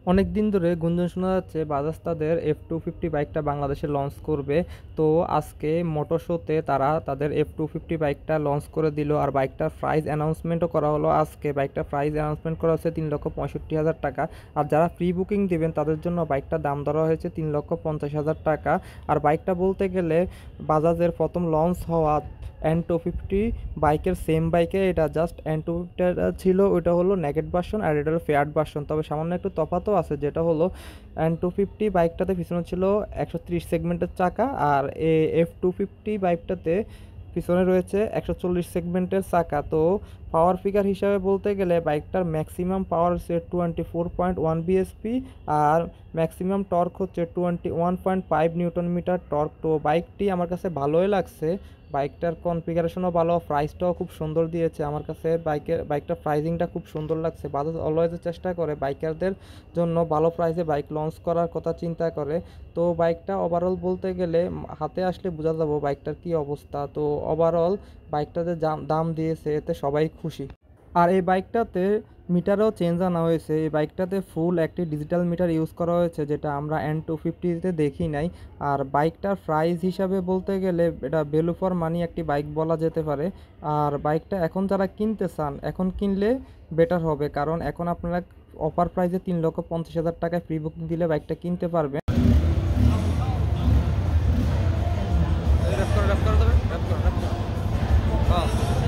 অনেক দিন ধরে গুঞ্জন শোনা যাচ্ছে বাজাজ তাদের F250 বাইকটা বাংলাদেশে লঞ্চ করবে। তো আজকে মোটর শোতে তারা তাদের F250 বাইকটা লঞ্চ করে দিল, আর বাইকটার প্রাইস অ্যানাউন্সমেন্টও করা হলো। আজকে বাইকটার প্রাইস অ্যানাউন্সমেন্ট করা হচ্ছে 3,65,000 টাকা। আর যারা প্রি বুকিং দিবেন তাদের জন্য বাইকটার দাম ধরা হয়েছে 3,50,000 টাকা। আর বাইকটা বলতে গেলে বাজাজের প্রথম লঞ্চ হওয়া N250 বাইকের সেম বাইকে এটা, জাস্ট N250 ছিল ওইটা হলো নেগেট ভার্সন আর এটা হলো ফেয়ার ভার্সন, তবে সামান্য একটু তফাতও আছে। যেটা হলো N250 বাইকটাতে পিছনে ছিল 130 সেগমেন্টের চাকা, আর F250 বাইকটাতে পিছনে রয়েছে 140 সেগমেন্টের চাকা। তো পাওয়ার ফিগার হিসাবে বলতে গেলে বাইকটার ম্যাক্সিমাম পাওয়ার হচ্ছে 24.1 বিএসপি, আর ম্যাক্সিমাম টর্ক হচ্ছে 21.5 নিউটন মিটার টর্ক। তো বাইকটি আমার কাছে ভালোই লাগছে, বাইকটার কনফিগারেশনও ভালো, প্রাইসটাও খুব সুন্দর দিয়েছে আমার কাছে। বাইকটার প্রাইজিংটা খুব সুন্দর লাগছে। বাজাজ অলওয়েজ চেষ্টা করে বাইকারদের জন্য ভালো প্রাইসে বাইক লঞ্চ করার কথা চিন্তা করে। তো বাইকটা ওভারঅল বলতে গেলে হাতে আসলে বোঝা যাবো বাইকটার কি অবস্থা। তো ওভারঅল বাইকটাতে দাম দিয়েছে এতে সবাই খুশি। আর এই বাইকটাতে মিটারও চেঞ্জ আনা হয়েছে। এই বাইকটাতে ফুল একটি ডিজিটাল মিটার ইউজ করা হয়েছে, যেটা আমরা N250-তে দেখি নাই। আর বাইকটার প্রাইস হিসাবে বলতে গেলে এটা ভ্যালু ফর মানি একটি বাইক বলা যেতে পারে। আর বাইকটা এখন যারা কিনতে চান এখন কিনলে বেটার হবে, কারণ এখন আপনারা অফার প্রাইসে 3,50,000 টাকায় প্রি বুকিং দিলে বাইকটা কিনতে পারবেন। র্যাপ করো, র্যাপ করো, র্যাপ করো, র্যাপ করো।